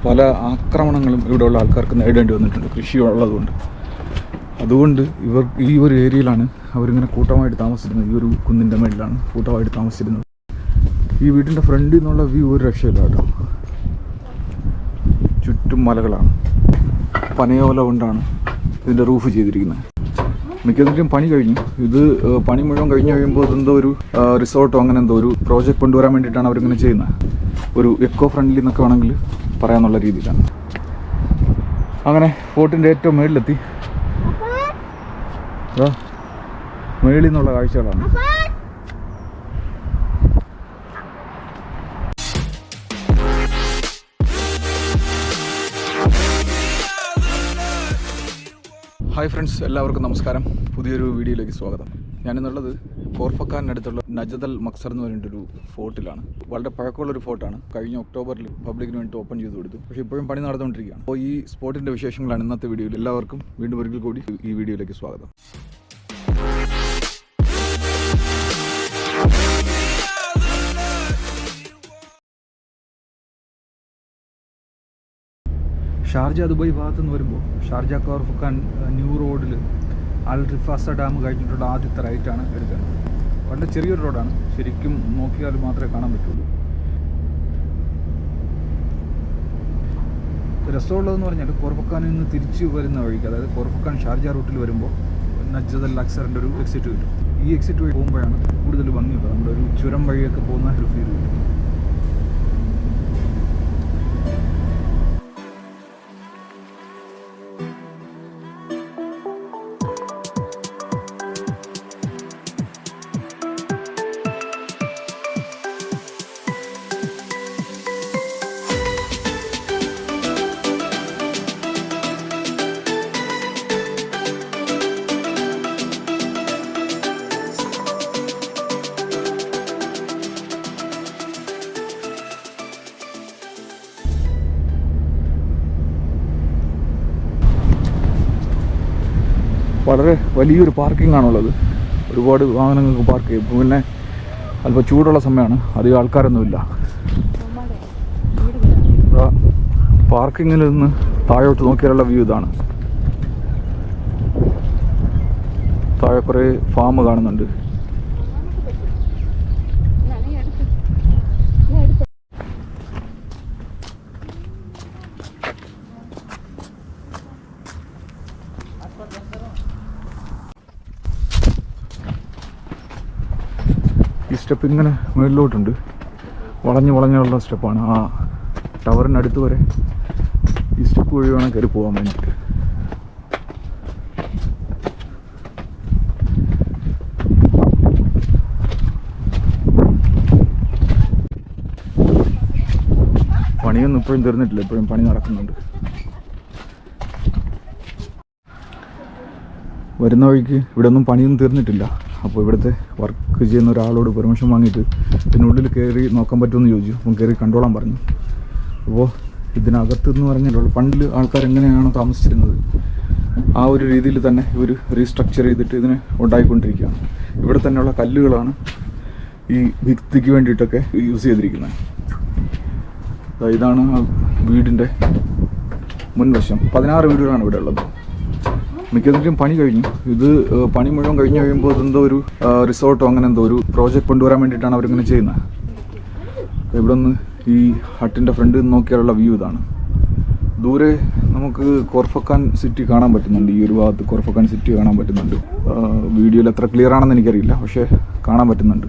പല ആക്രമണങ്ങളും ഇവിടെയുള്ള ആൾക്കാർക്ക് നേരിടേണ്ടി വന്നിട്ടുണ്ട് കൃഷി ഉള്ളതുകൊണ്ട്. അതുകൊണ്ട് ഈ ഒരു ഏരിയയിലാണ് അവരിങ്ങനെ കൂട്ടമായിട്ട് താമസിച്ചിരുന്നത്. ഈ ഒരു കുന്നിൻ്റെ മേളിലാണ് കൂട്ടമായിട്ട് താമസിച്ചിരുന്നത്. ഈ വീടിൻ്റെ ഫ്രണ്ടിൽ നിന്നുള്ള വ്യൂ ഒരു രക്ഷയില്ല കേട്ടോ. ചുറ്റും മലകളാണ്. പനയോല കൊണ്ടാണ് ഇതിൻ്റെ റൂഫ് ചെയ്തിരിക്കുന്നത്. മിക്കതിൻ്റെയും പണി കഴിഞ്ഞു. ഇത് പണി മുഴുവൻ കഴിഞ്ഞ് കഴിയുമ്പോൾ ഇതെന്തോ ഒരു റിസോർട്ടോ അങ്ങനെ എന്തോ ഒരു പ്രോജക്റ്റ് കൊണ്ടുവരാൻ വേണ്ടിയിട്ടാണ് അവരിങ്ങനെ ചെയ്യുന്നത്. ഒരു എക്കോ ഫ്രണ്ട്ലി എന്നൊക്കെ വേണമെങ്കിൽ പറയാമെന്നുള്ള രീതിയിലാണ്. അങ്ങനെ ഫോർട്ടിൻ്റെ ഏറ്റവും മേളിലെത്തി. മേളിൽ നിന്നുള്ള കാഴ്ചകളാണ്. ഹായ് ഫ്രണ്ട്സ്, എല്ലാവർക്കും നമസ്കാരം. പുതിയൊരു വീഡിയോയിലേക്ക് സ്വാഗതം. ഞാനിന്നുള്ളത് കോർഫക്കാനടുത്തുള്ള നജദൽ മക്സർ എന്ന് പറഞ്ഞിട്ടൊരു ഫോർട്ടിലാണ്. വളരെ പഴക്കമുള്ളൊരു ഫോർട്ടാണ്. കഴിഞ്ഞ ഒക്ടോബറിൽ പബ്ലിക്കിന് വേണ്ടി ഓപ്പൺ ചെയ്ത് കൊടുത്തു. പക്ഷേ ഇപ്പോഴും പണി നടന്നുകൊണ്ടിരിക്കുകയാണ്. അപ്പോൾ ഈ സ്പോട്ടിൻ്റെ വിശേഷങ്ങളാണ് ഇന്നത്തെ വീഡിയോയിൽ. എല്ലാവർക്കും വീണ്ടും ഒരിക്കൽ കൂടി ഈ വീഡിയോയിലേക്ക് സ്വാഗതം. ഷാർജ ദുബായ് ഭാഗത്തു നിന്ന് വരുമ്പോൾ ഷാർജ കോർഫക്കാൻ ന്യൂ റോഡിൽ അൽ റിഫാസ ഡാം കഴിഞ്ഞിട്ടുള്ള ആദ്യത്തെ റൈറ്റാണ് എടുക്കുന്നത്. വളരെ ചെറിയൊരു റോഡാണ്. ശരിക്കും നോക്കിയാൽ മാത്രമേ കാണാൻ പറ്റുള്ളൂ. രസമുള്ളതെന്ന് പറഞ്ഞാൽ കോർഫക്കാനിൽ നിന്ന് തിരിച്ച് വരുന്ന വഴിക്ക്, അതായത് കോർഫക്കാൻ ഷാർജ റൂട്ടിൽ വരുമ്പോൾ നജദൽ അക്സറിൻ്റെ ഒരു എക്സിറ്റ് കിട്ടും. ഈ എക്സിറ്റ് വഴി പോകുമ്പോഴാണ് കൂടുതൽ ഭംഗിയുള്ളത്. നമ്മുടെ ഒരു ചുരം വഴിയൊക്കെ പോകുന്ന ഒരു ഫീൽ കിട്ടും. വളരെ വലിയൊരു പാർക്കിംഗ് ആണുള്ളത്. ഒരുപാട് വാഹനങ്ങൾക്ക് പാർക്ക് ചെയ്യും. പിന്നെ അല്പം ചൂടുള്ള സമയമാണ്, അധികം ആൾക്കാരൊന്നുമില്ല. പാർക്കിങ്ങിൽ നിന്ന് താഴോട്ട് നോക്കിയാലുള്ള വ്യൂ ഇതാണ്. താഴെ കുറേ ഫാം കാണുന്നുണ്ട്. ഈ സ്റ്റെപ്പ് ഇങ്ങനെ മുകളിലോട്ടുണ്ട്. വളഞ്ഞുള്ള സ്റ്റെപ്പാണ്. ആ ടവറിനടുത്ത് വരെ ഈ സ്റ്റെപ്പ് വഴി വേണം കയറി പോകാൻ വേണ്ടിയിട്ട്. പണിയൊന്നും ഇപ്പോഴും തീർന്നിട്ടില്ല. ഇപ്പോഴും പണി നടക്കുന്നുണ്ട്. വരുന്ന വഴിക്ക് ഇവിടെ ഒന്നും പണിയൊന്നും തീർന്നിട്ടില്ല. അപ്പോൾ ഇവിടുത്തെ വർക്ക് ചെയ്യുന്ന ഒരാളോട് പെർമിഷൻ വാങ്ങിയിട്ട് ഇതിനുള്ളിൽ കയറി നോക്കാൻ പറ്റുമെന്ന് ചോദിച്ചു. അപ്പം കയറി കണ്ടോളാൻ പറഞ്ഞു. അപ്പോൾ ഇതിനകത്ത് എന്ന് പറഞ്ഞാൽ പണ്ടിൽ ആൾക്കാർ എങ്ങനെയാണോ താമസിച്ചിരുന്നത് ആ ഒരു രീതിയിൽ തന്നെ ഇവർ റീസ്ട്രക്ചർ ചെയ്തിട്ട് ഇതിനെ ഉണ്ടായിക്കൊണ്ടിരിക്കുകയാണ്. ഇവിടെ തന്നെയുള്ള കല്ലുകളാണ് ഈ ഭിത്തിക്ക് വേണ്ടിയിട്ടൊക്കെ യൂസ് ചെയ്തിരിക്കുന്നത്. ഇതാണ് ആ വീടിൻ്റെ മുൻവശം. 16 വീടുകളാണ് ഇവിടെ ഉള്ളത്. മിക്കതിൻ്റെയും പണി കഴിഞ്ഞു. ഇത് പണി മുഴുവൻ കഴിഞ്ഞ് കഴിയുമ്പോൾ ഇതെന്തോ ഒരു റിസോർട്ടോ അങ്ങനെ എന്തോ ഒരു പ്രോജക്റ്റ് കൊണ്ടുവരാൻ വേണ്ടിയിട്ടാണ് അവരിങ്ങനെ ചെയ്യുന്നത്. ഇവിടെ നിന്ന് ഈ ഹട്ടിൻ്റെ ഫ്രണ്ടിൽ നിന്ന് നോക്കിയാലുള്ള വ്യൂ ഇതാണ്. ദൂരെ നമുക്ക് കോർഫക്കാൻ സിറ്റി കാണാൻ പറ്റുന്നുണ്ട്. ഈ ഒരു ഭാഗത്ത് കോർഫക്കാൻ സിറ്റി കാണാൻ പറ്റുന്നുണ്ട്. വീഡിയോയിൽ എത്ര ക്ലിയർ ആണെന്ന് എനിക്കറിയില്ല, പക്ഷേ കാണാൻ പറ്റുന്നുണ്ട്.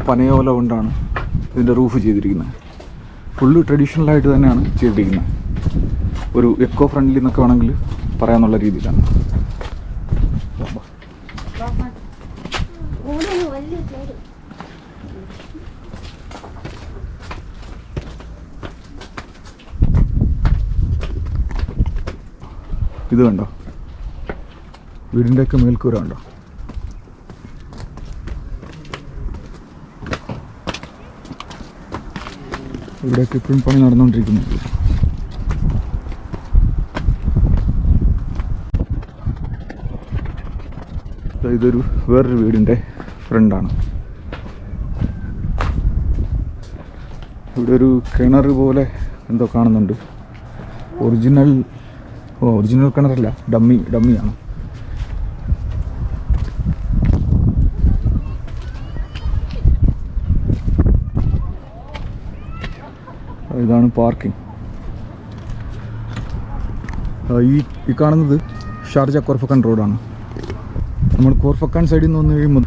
പനയോല കൊണ്ടാണ് ഇതിൻ്റെ റൂഫ് ചെയ്തിരിക്കുന്നത്. ഫുള്ള് ട്രഡീഷണലായിട്ട് തന്നെയാണ് ചെയ്തിരിക്കുന്നത്. ഒരു എക്കോ ഫ്രണ്ട്ലി എന്നൊക്കെ വേണമെങ്കിൽ പറയാമെന്നുള്ള രീതിയിലാണ്. ഇത് കണ്ടോ, വീടിൻ്റെയൊക്കെ മേൽക്കൂര ഉണ്ടോ. ഇവിടെയൊക്കെ ഇപ്പോഴും പണി നടന്നുകൊണ്ടിരിക്കുന്നുണ്ട്. ഇതൊരു വേറൊരു വീടിൻ്റെ ഫ്രണ്ടാണ്. ഇവിടെ ഒരു കിണർ പോലെ എന്തോ കാണുന്നുണ്ട്. ഒറിജിനൽ കിണറല്ല, ഡമ്മിയാണ്. ഇതാണ് പാർക്കിംഗ്. ഈ കാണുന്നത് ഷാർജ കോർഫക്കാൻ റോഡാണ്. നമ്മൾ കോർഫക്കാൻ സൈഡിൽ നിന്ന് വന്നു കഴിയുമ്പോൾ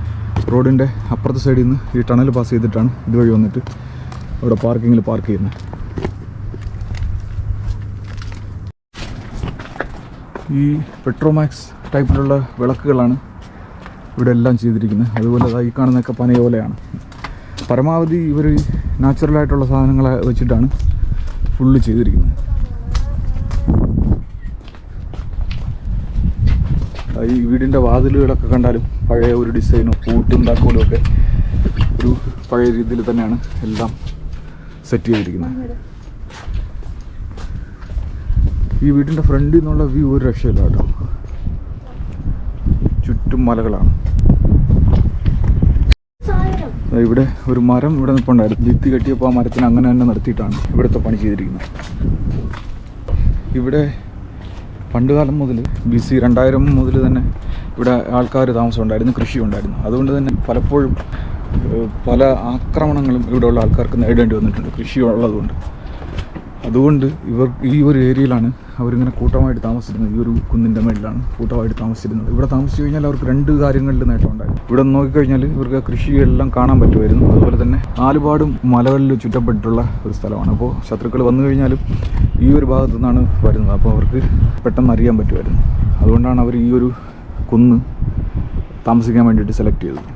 റോഡിൻ്റെ അപ്പുറത്തെ സൈഡിൽ നിന്ന് ഈ ടണൽ പാസ് ചെയ്തിട്ടാണ് ഇതുവഴി വന്നിട്ട് അവിടെ പാർക്കിങ്ങിൽ പാർക്ക് ചെയ്യുന്നത്. ഈ പെട്രോമാക്സ് ടൈപ്പിലുള്ള വിളക്കുകളാണ് ഇവിടെ എല്ലാം ചെയ്തിരിക്കുന്നത്. അതുപോലെ ഈ കാണുന്നതൊക്കെ പനയോലയാണ്. പരമാവധി ഇവർ നാച്ചുറലായിട്ടുള്ള സാധനങ്ങളെ വെച്ചിട്ടാണ് ഫുള്ള് ചെയ്തിരിക്കുന്നത്. ഈ വീടിൻ്റെ വാതിലുകളൊക്കെ കണ്ടാലും പഴയ ഒരു ഡിസൈനും പൂട്ടും താക്കോലും ഒക്കെ ഒരു പഴയ രീതിയിൽ തന്നെയാണ് എല്ലാം സെറ്റ് ചെയ്തിരിക്കുന്നത്. ഈ വീടിൻ്റെ ഫ്രണ്ടിൽ നിന്നുള്ള വ്യൂ ഒരു രക്ഷയില്ല കേട്ടോ. ചുറ്റും മലകളാണ്. ഇവിടെ ഒരു മരം ഇവിടെ നിൽപ്പുണ്ടായിരുന്നു. ഭിത്തി കെട്ടിയപ്പോൾ ആ മരത്തിന് അങ്ങനെ തന്നെ നിർത്തിയിട്ടാണ് ഇവിടുത്തെ പണി ചെയ്തിരിക്കുന്നത്. ഇവിടെ പണ്ടുകാലം മുതൽ BC 2000 മുതൽ തന്നെ ഇവിടെ ആൾക്കാർ താമസം ഉണ്ടായിരുന്നു, കൃഷി ഉണ്ടായിരുന്നു. അതുകൊണ്ട് തന്നെ പലപ്പോഴും പല ആക്രമണങ്ങളും ഇവിടെയുള്ള ആൾക്കാർക്ക് നേരിടേണ്ടി വന്നിട്ടുണ്ട്, കൃഷി ഉള്ളതുകൊണ്ട്. അതുകൊണ്ട് ഈ ഒരു ഏരിയയിലാണ് അവരിങ്ങനെ കൂട്ടമായിട്ട് താമസിച്ചിരുന്നത്. ഈ ഒരു കുന്നിൻ്റെ മേളിലാണ് കൂട്ടമായിട്ട് താമസിച്ചിരുന്നത്. ഇവിടെ താമസിച്ചു കഴിഞ്ഞാൽ അവർക്ക് 2 കാര്യങ്ങളിൽ നേട്ടം ഉണ്ടായിരുന്നു. ഇവിടെ നോക്കിക്കഴിഞ്ഞാൽ ഇവർക്ക് കൃഷിയെല്ലാം കാണാൻ പറ്റുമായിരുന്നു. അതുപോലെ തന്നെ 4 പാടും മലകളിൽ ചുറ്റപ്പെട്ടിട്ടുള്ള ഒരു സ്ഥലമാണ്. അപ്പോൾ ശത്രുക്കൾ വന്നു കഴിഞ്ഞാലും ഈ ഒരു ഭാഗത്തു നിന്നാണ് വരുന്നത്. അപ്പോൾ അവർക്ക് പെട്ടെന്ന് അറിയാൻ പറ്റുമായിരുന്നു. അതുകൊണ്ടാണ് അവർ ഈ ഒരു കുന്ന് താമസിക്കാൻ വേണ്ടിയിട്ട് സെലക്ട് ചെയ്തത്.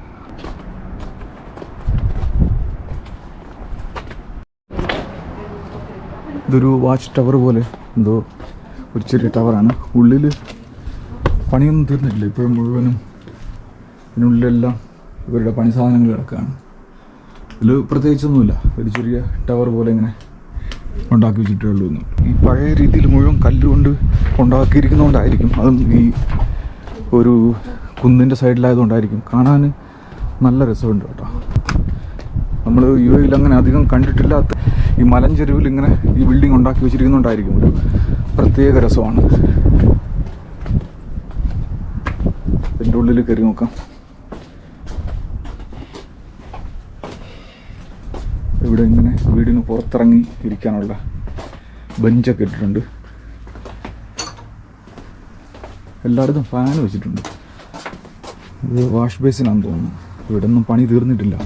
ഇതൊരു വാച്ച് ടവർ പോലെ എന്തോ ഒരു ചെറിയ ടവറാണ്. ഉള്ളിൽ പണിയൊന്നും തീർന്നിട്ടില്ല. ഇപ്പോഴും മുഴുവനും ഇതിനുള്ളിലെല്ലാം ഇവരുടെ പണി സാധനങ്ങൾ കിടക്കുകയാണ്. ഇതിൽ പ്രത്യേകിച്ചൊന്നുമില്ല. ഒരു ചെറിയ ടവർ പോലെ ഇങ്ങനെ ഉണ്ടാക്കി വെച്ചിട്ടേ ഉള്ളൂ. ഈ പഴയ രീതിയിൽ മുഴുവൻ കല്ലുകൊണ്ട് ഉണ്ടാക്കിയിരിക്കുന്നതുകൊണ്ടായിരിക്കും, അതും ഈ ഒരു കുന്നിൻ്റെ സൈഡിലായതുകൊണ്ടായിരിക്കും കാണാൻ നല്ല രസമുണ്ട് കേട്ടോ. നമ്മൾ UAE അങ്ങനെ അധികം കണ്ടിട്ടില്ലാത്ത ഈ മലഞ്ചെരുവിൽ ഇങ്ങനെ ഈ ബിൽഡിംഗ് ഉണ്ടാക്കി വെച്ചിരിക്കുന്നുണ്ടായിരിക്കും ഒരു പ്രത്യേക രസമാണ്. ഇതിൻ്റെ ഉള്ളിൽ കയറി നോക്കാം. ഇവിടെ ഇങ്ങനെ വീടിന് പുറത്തിറങ്ങി ഇരിക്കാനുള്ള ബെഞ്ചൊക്കെ ഇട്ടിട്ടുണ്ട്. എല്ലായിടത്തും ഫാൻ വെച്ചിട്ടുണ്ട്. ഇത് വാഷ് ബേസിനാണെന്ന് തോന്നുന്നു. ഇവിടെ ഒന്നും പണി തീർന്നിട്ടില്ല.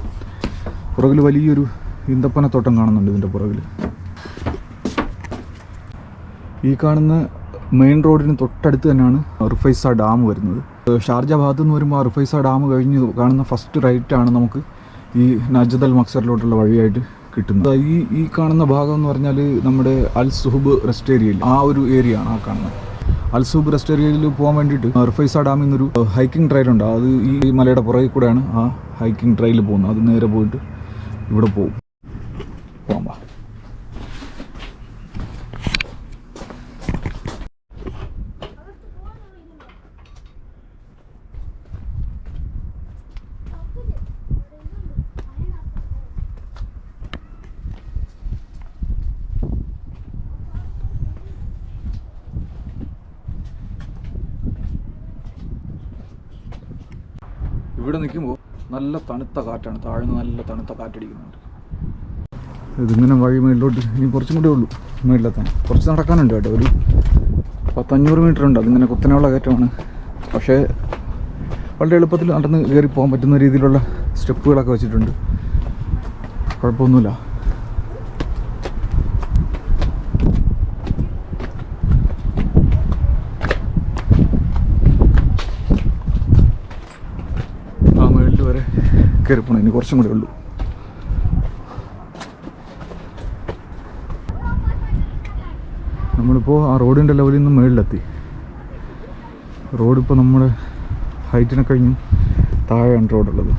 പുറകിൽ വലിയൊരു ഈന്തപ്പനത്തോട്ടം കാണുന്നുണ്ട്. ഇതിൻ്റെ പുറകിൽ ഈ കാണുന്ന മെയിൻ റോഡിന് തൊട്ടടുത്ത് തന്നെയാണ് റുഫൈസ ഡാം വരുന്നത്. ഷാർജ ഭാഗത്തു നിന്ന് വരുമ്പോൾ റുഫൈസ ഡാം കഴിഞ്ഞ് കാണുന്ന ഫസ്റ്റ് റൈറ്റാണ് നമുക്ക് ഈ നജ്ദ് അൽ മക്സറിലോട്ടുള്ള വഴിയായിട്ട് കിട്ടുന്നത്. ഈ കാണുന്ന ഭാഗം എന്ന് പറഞ്ഞാൽ നമ്മുടെ അൽ സുഹബ് റെസ്റ്റ് ഏരിയയിൽ ആ ഒരു ഏരിയ ആണ് ആ കാണുന്നത്. അൽ സുഹബ് റെസ്റ്റ് ഏരിയയിൽ പോകാൻ വേണ്ടിയിട്ട് റുഫൈസ ഡാമിൽ നിന്നൊരു ഹൈക്കിംഗ് ട്രയലുണ്ട്. അത് ഈ മലയുടെ പുറകിൽ കൂടെയാണ് ആ ഹൈക്കിംഗ് ട്രയൽ പോകുന്നത്. അത് നേരെ പോയിട്ട് ഇവിടെ പോകാം. ഇവിടെ നിൽക്കുമ്പോൾ നല്ല തണുത്ത കാറ്റാണ്. താഴ്ന്ന് നല്ല തണുത്ത കാറ്റടിക്കുന്നുണ്ട്. ഇതിങ്ങനെ വഴി മേളിലോട്ട് ഇനി കുറച്ചും കൂടെ ഉള്ളൂ മേളിലെത്താൻ. കുറച്ച് നടക്കാനുണ്ട് കേട്ടോ. ഒരു 500 മീറ്റർ ഉണ്ട്. അതിങ്ങനെ കുത്തനെയുള്ള കയറ്റമാണ്. പക്ഷേ വളരെ എളുപ്പത്തിൽ നടന്ന് കയറി പോകാൻ പറ്റുന്ന രീതിയിലുള്ള സ്റ്റെപ്പുകളൊക്കെ വെച്ചിട്ടുണ്ട്. കുഴപ്പമൊന്നുമില്ല. ആ മേളിൽ വരെ കയറി പോകണം. ഇനി കുറച്ചും കൂടെ ഉള്ളൂ. നമ്മളിപ്പോൾ ആ റോഡിൻ്റെ ലെവലിൽ നിന്ന് മേളിലെത്തി. റോഡിപ്പോൾ നമ്മുടെ ഹൈറ്റിനെ കഴിഞ്ഞ് താഴെയാണ് റോഡുള്ളത്.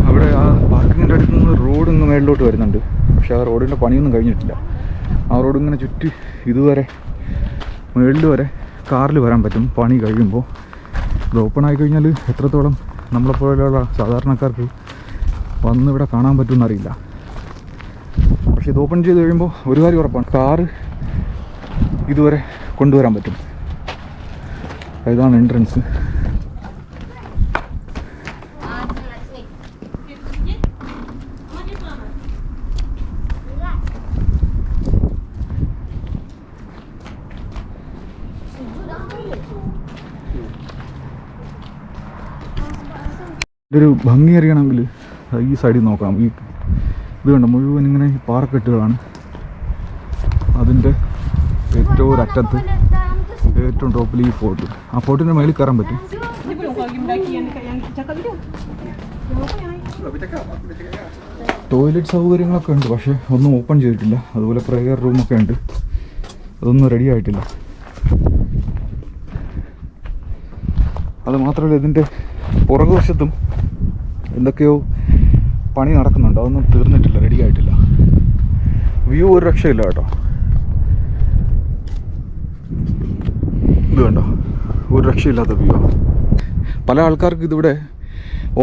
അവിടെ ആ പാർക്കിങ്ങിൻ്റെ അടുത്ത് നിന്ന് റോഡ് ഇങ്ങ് മേളിലോട്ട് വരുന്നുണ്ട്. പക്ഷേ ആ റോഡിൻ്റെ പണിയൊന്നും കഴിഞ്ഞിട്ടില്ല. ആ റോഡ് ഇങ്ങനെ ചുറ്റി ഇതുവരെ മേളിൽ വരെ കാറിൽ വരാൻ പറ്റും പണി കഴിയുമ്പോൾ. ഇത് ഓപ്പൺ ആയി കഴിഞ്ഞാൽ എത്രത്തോളം നമ്മളെപ്പോലെയുള്ള സാധാരണക്കാർക്ക് വന്ന് ഇവിടെ കാണാൻ പറ്റുമെന്ന് അറിയില്ല. പക്ഷേ ഇത് ഓപ്പൺ ചെയ്ത് കഴിയുമ്പോൾ ഒരു കാര്യം ഉറപ്പാണ്, കാറ് ഇതുവരെ കൊണ്ടുവരാൻ പറ്റും. ഇതാണ് എൻട്രൻസ്. ഇതൊരു ഭംഗി അറിയണമെങ്കിൽ ഈ സൈഡിൽ നോക്കാം. ഈ ഇത് കണ്ട മുഴുവൻ ഇങ്ങനെ ഈ പാറക്കെട്ടുകളാണ്. അതിൻ്റെ ഏറ്റവും ഒരറ്റത്ത് ഏറ്റവും ടോപ്പിൽ ഈ ഫോർട്ട്. ആ ഫോർട്ടിൻ്റെ മേളിൽ കയറാൻ പറ്റും. ടോയ്ലറ്റ് സൗകര്യങ്ങളൊക്കെ ഉണ്ട്, പക്ഷേ ഒന്നും ഓപ്പൺ ചെയ്തിട്ടില്ല. അതുപോലെ പ്രെയർ റൂമൊക്കെ ഉണ്ട്, അതൊന്നും റെഡി ആയിട്ടില്ല. അത് മാത്രമല്ല ഇതിൻ്റെ പുറകുവശത്തും എന്തൊക്കെയോ പണി നടക്കുന്നുണ്ട്, അതൊന്നും തീർന്നിട്ടില്ല, റെഡി ആയിട്ടില്ല. വ്യൂ ഒരു രക്ഷയില്ല കേട്ടോ. ഇത് കണ്ടോ, ഒരു രക്ഷയില്ലാത്ത വ്യൂ. പല ആൾക്കാർക്ക് ഇതിവിടെ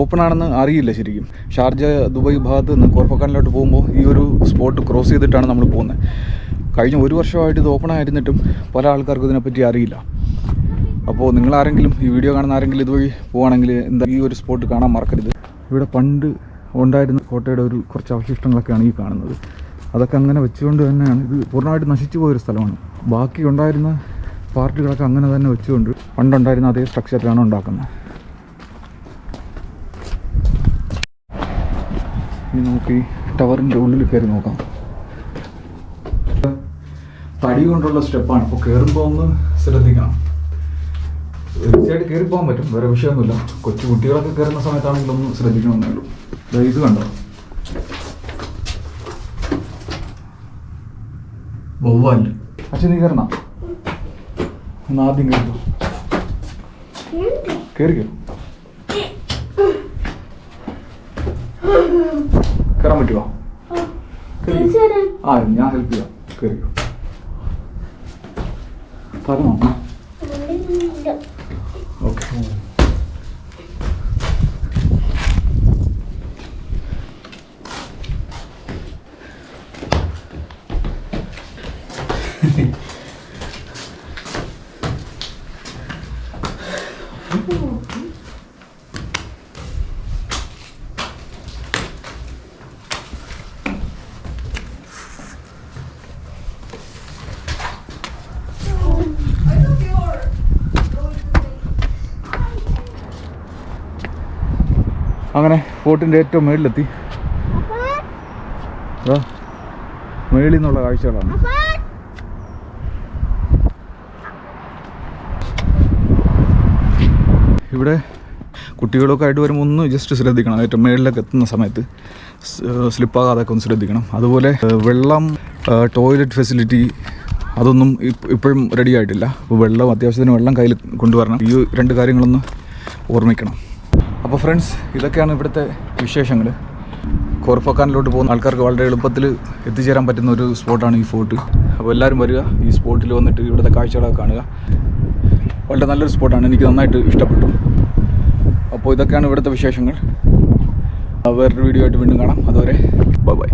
ഓപ്പൺ ആണെന്ന് അറിയില്ല ശരിക്കും. ഷാർജ ദുബായ് ഭാഗത്ത് നിന്ന് കോർഫക്കാനിലോട്ട് പോകുമ്പോൾ ഈ ഒരു സ്പോട്ട് ക്രോസ് ചെയ്തിട്ടാണ് നമ്മൾ പോകുന്നത്. കഴിഞ്ഞ ഒരു വർഷമായിട്ട് ഇത് ഓപ്പൺ ആയിരുന്നിട്ടും പല ആൾക്കാർക്കും ഇതിനെപ്പറ്റി അറിയില്ല. അപ്പോൾ നിങ്ങളാരെങ്കിലും ഈ വീഡിയോ കാണുന്ന ആരെങ്കിലും ഇതുവഴി പോവുകയാണെങ്കിൽ എന്താ ഈ ഒരു സ്പോട്ട് കാണാൻ മറക്കരുത്. ഇവിടെ പണ്ട് ഉണ്ടായിരുന്ന കോട്ടയുടെ ഒരു കുറച്ച് അവശിഷ്ടങ്ങളൊക്കെയാണ് ഈ കാണുന്നത്. അതൊക്കെ അങ്ങനെ വെച്ചുകൊണ്ട് തന്നെയാണ് ഇത് പൂർണ്ണമായിട്ട് നശിച്ചു പോയൊരു സ്ഥലമാണ്. ബാക്കി ഉണ്ടായിരുന്ന പാർട്ടികളൊക്കെ അങ്ങനെ തന്നെ വെച്ചുകൊണ്ട് പണ്ടുണ്ടായിരുന്ന അതേ സ്ട്രക്ചറിലാണ് ഉണ്ടാക്കുന്നത്. ഇനി നമുക്ക് ഈ ടവറിൻ്റെ ഉള്ളിൽ കയറി നോക്കാം. തടി കൊണ്ടുള്ള സ്റ്റെപ്പാണ്, അപ്പോൾ കയറുമ്പോൾ ഒന്ന് ശ്രദ്ധിക്കണം. തീർച്ചയായിട്ടും കയറി പോകാൻ പറ്റും, വേറെ വിഷയമൊന്നുമില്ല. കൊച്ചു കുട്ടികളൊക്കെ കയറുന്ന സമയത്താണെങ്കിൽ ഒന്ന് ശ്രദ്ധിക്കണമെന്നേ ഉള്ളൂ. ഇത് കണ്ടോ, വവ്വാല്. അച്ഛൻ നീ കയറണം, ഒന്ന് ആദ്യം കയറിക്കോ. കയറിക്കോ, കയറാൻ പറ്റുമോ? ആ ഞാൻ ഹെൽപ്പ് ചെയ്യാം, കയറിക്കോ. പറഞ്ഞോ. ഓക്കെ. അങ്ങനെ ഫോർട്ടിൻ്റെ ഏറ്റവും മേളിലെത്തി. മേളിൽ നിന്നുള്ള കാഴ്ചകളാണ്. ഇവിടെ കുട്ടികളൊക്കെ ആയിട്ട് വരുമ്പോൾ ഒന്ന് ജസ്റ്റ് ശ്രദ്ധിക്കണം. ഏറ്റവും മേളിലൊക്കെ എത്തുന്ന സമയത്ത് സ്ലിപ്പാകാതൊക്കെ ഒന്ന് ശ്രദ്ധിക്കണം. അതുപോലെ വെള്ളം, ടോയ്ലറ്റ് ഫെസിലിറ്റി അതൊന്നും ഇപ്പോഴും റെഡി ആയിട്ടില്ല. അപ്പോൾ വെള്ളം, അത്യാവശ്യത്തിന് വെള്ളം കയ്യിൽ കൊണ്ടുവരണം. ഈ രണ്ട് കാര്യങ്ങളൊന്ന് ഓർമ്മിക്കണം. അപ്പോൾ ഫ്രണ്ട്സ്, ഇതൊക്കെയാണ് ഇവിടുത്തെ വിശേഷങ്ങൾ. കോർഫക്കാനിലോട്ട് പോകുന്ന ആൾക്കാർക്ക് വളരെ എളുപ്പത്തിൽ എത്തിച്ചേരാൻ പറ്റുന്ന ഒരു സ്പോട്ടാണ് ഈ ഫോർട്ട്. അപ്പോൾ എല്ലാവരും വരിക, ഈ സ്പോട്ടിൽ വന്നിട്ട് ഇവിടുത്തെ കാഴ്ചകളൊക്കെ കാണുക. വളരെ നല്ലൊരു സ്പോട്ടാണ്, എനിക്ക് നന്നായിട്ട് ഇഷ്ടപ്പെട്ടു. അപ്പോൾ ഇതൊക്കെയാണ് ഇവിടുത്തെ വിശേഷങ്ങൾ. വേറൊരു വീഡിയോ ആയിട്ട് വീണ്ടും കാണാം. അതുവരെ ബൈ ബൈ.